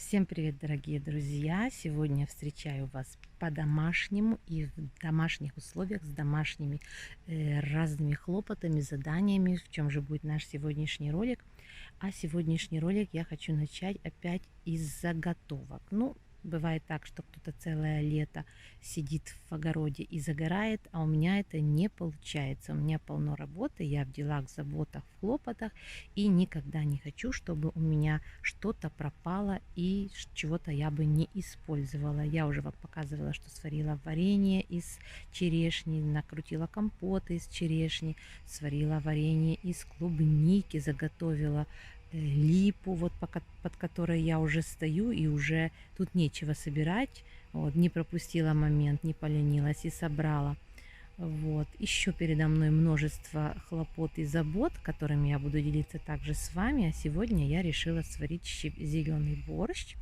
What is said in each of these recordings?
Всем привет, дорогие друзья! Сегодня встречаю вас по-домашнему и в домашних условиях, с домашними разными хлопотами, заданиями. В чем же будет наш сегодняшний ролик? А сегодняшний ролик я хочу начать опять из заготовок. Ну, бывает так, что кто-то целое лето сидит в огороде и загорает, а у меня это не получается. У меня полно работы, я в делах, заботах, в хлопотах, и никогда не хочу, чтобы у меня что-то пропало и чего-то я бы не использовала. Я уже вам показывала, что сварила варенье из черешни, накрутила компоты из черешни, сварила варенье из клубники, заготовила липу, вот под которой я уже стою, и уже тут нечего собирать. Вот, не пропустила момент, не поленилась и собрала. Вот. Еще передо мной множество хлопот и забот, которыми я буду делиться также с вами. А сегодня я решила сварить зеленый борщ.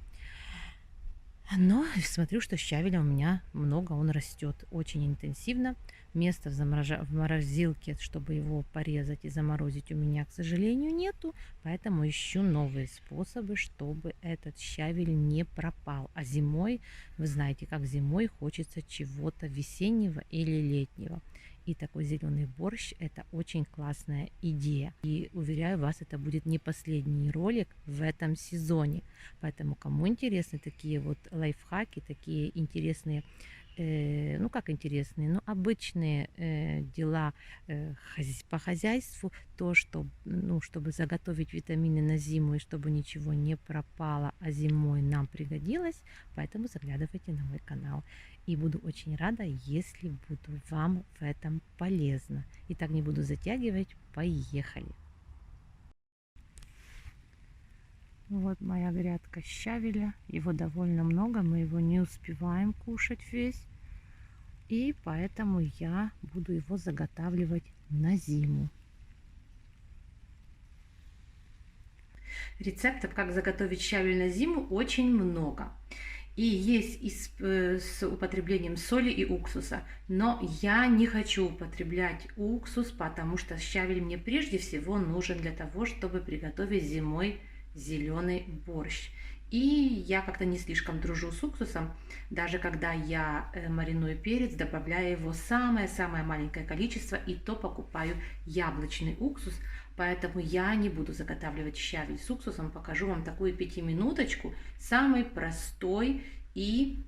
Но смотрю, что щавеля у меня много, он растет очень интенсивно. Места в морозилке, чтобы его порезать и заморозить, у меня, к сожалению, нету. Поэтому ищу новые способы, чтобы этот щавель не пропал. А зимой, вы знаете, как зимой хочется чего-то весеннего или летнего. И такой зеленый борщ – это очень классная идея. И уверяю вас, это будет не последний ролик в этом сезоне. Поэтому кому интересны такие вот лайфхаки, такие интересные, ну как интересные, ну обычные дела по хозяйству, то, что, ну, чтобы заготовить витамины на зиму и чтобы ничего не пропало, а зимой нам пригодилось, поэтому заглядывайте на мой канал. И буду очень рада, если буду вам в этом полезно. Итак, не буду затягивать, поехали. Вот моя грядка щавеля, его довольно много, мы его не успеваем кушать весь, и поэтому я буду его заготавливать на зиму. Рецептов, как заготовить щавель на зиму, очень много. И есть с употреблением соли и уксуса. Но я не хочу употреблять уксус, потому что щавель мне прежде всего нужен для того, чтобы приготовить зимой зеленый борщ. И я как-то не слишком дружу с уксусом. Даже когда я мариную перец, добавляю его самое-самое маленькое количество, и то покупаю яблочный уксус. Поэтому я не буду заготавливать щавель с уксусом. Покажу вам такую 5-минуточку. Самый простой и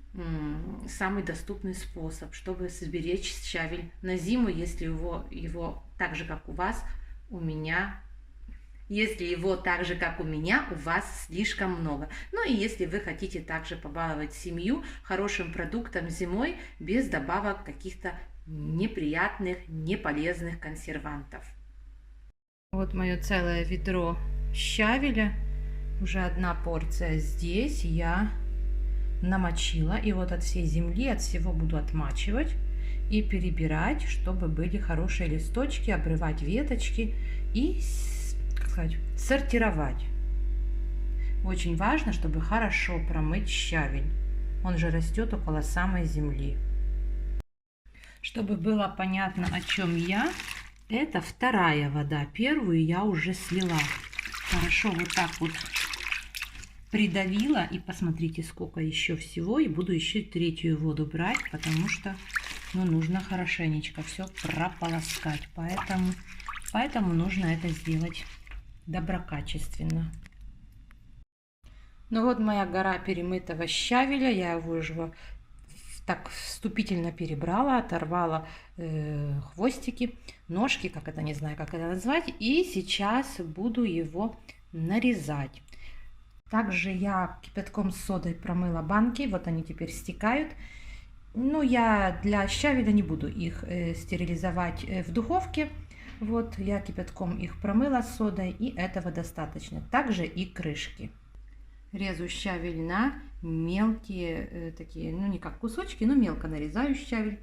самый доступный способ, чтобы сберечь щавель на зиму, если его так же, как у вас, у меня... Если его так же, как у меня, у вас слишком много. Ну и если вы хотите также побаловать семью хорошим продуктом зимой, без добавок каких-то неприятных, неполезных консервантов. Вот мое целое ведро щавеля. Уже одна порция здесь я намочила. И вот от всей земли, от всего буду отмачивать и перебирать, чтобы были хорошие листочки, обрывать веточки и, как сказать, сортировать. Очень важно, чтобы хорошо промыть щавель. Он же растет около самой земли. Чтобы было понятно, о чем я, это вторая вода. Первую я уже слила. Хорошо вот так вот придавила. И посмотрите, сколько еще всего. И буду еще третью воду брать, потому что нужно хорошенечко все прополоскать. Поэтому нужно это сделать доброкачественно. Ну вот моя гора перемытого щавеля. Я его уже так вступительно перебрала, оторвала хвостики, ножки, как это, не знаю, как это назвать. И сейчас буду его нарезать. Также я кипятком с содой промыла банки. Вот они теперь стекают. Ну, я для щавеля не буду их стерилизовать в духовке. Вот я кипятком их промыла с содой, и этого достаточно. Также и крышки. Резу щавель на мелкие такие, ну не как кусочки, но мелко нарезаю щавель.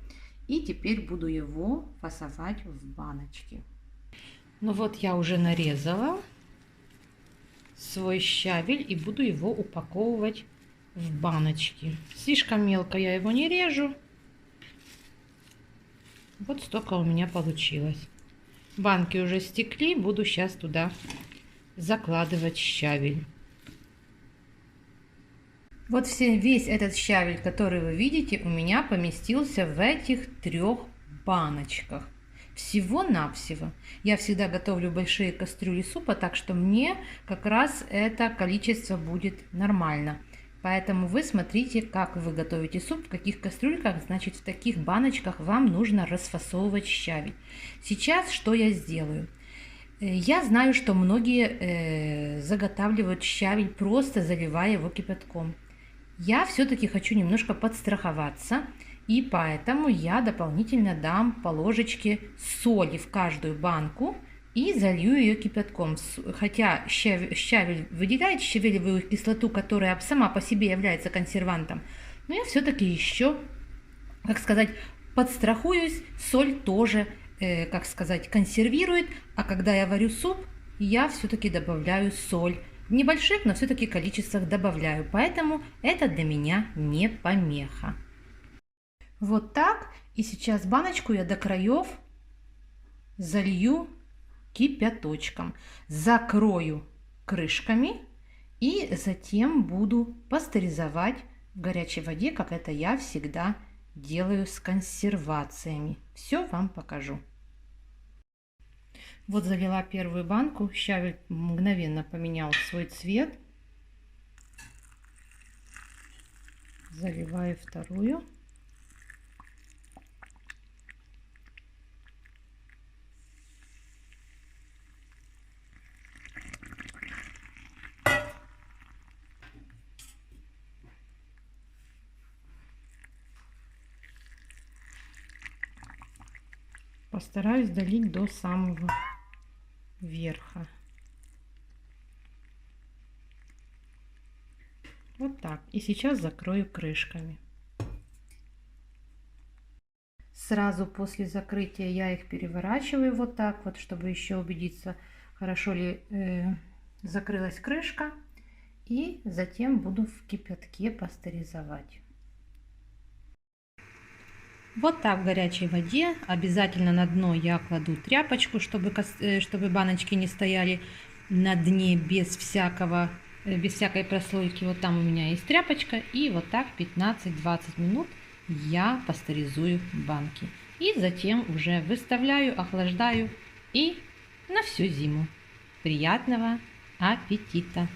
И теперь буду его фасовать в баночки. Ну вот я уже нарезала свой щавель и буду его упаковывать в баночки. Слишком мелко я его не режу. Вот столько у меня получилось. Банки уже стекли, буду сейчас туда закладывать щавель. Вот весь этот щавель, который вы видите, у меня поместился в этих 3 баночках. Всего-навсего. Я всегда готовлю большие кастрюли супа, так что мне как раз это количество будет нормально. Поэтому вы смотрите, как вы готовите суп, в каких кастрюльках, значит, в таких баночках вам нужно расфасовывать щавель. Сейчас что я сделаю? Я знаю, что многие заготавливают щавель, просто заливая его кипятком. Я все-таки хочу немножко подстраховаться, и поэтому я дополнительно дам по ложечке соли в каждую банку и залью ее кипятком. Хотя щавель выделяет щавелевую кислоту, которая сама по себе является консервантом, но я все-таки еще, как сказать, подстрахуюсь. Соль тоже, как сказать, консервирует, а когда я варю суп, я все-таки добавляю соль. В небольших, но все-таки количествах добавляю, поэтому это для меня не помеха. Вот так. И сейчас баночку я до краев залью кипяточком, закрою крышками и затем буду пастеризовать в горячей воде, как это я всегда делаю с консервациями. Все вам покажу. Вот залила первую банку, щавель мгновенно поменял свой цвет. Заливаю вторую. Постараюсь долить до самого верха. Вот так. И сейчас закрою крышками. Сразу после закрытия я их переворачиваю вот так вот, чтобы еще убедиться, хорошо ли закрылась крышка. И затем буду в кипятке пастеризовать. Вот так в горячей воде. Обязательно на дно я кладу тряпочку, чтобы баночки не стояли на дне без всякой прослойки. Вот там у меня есть тряпочка. И вот так 15-20 минут я пастеризую банки. И затем уже выставляю, охлаждаю и на всю зиму. Приятного аппетита!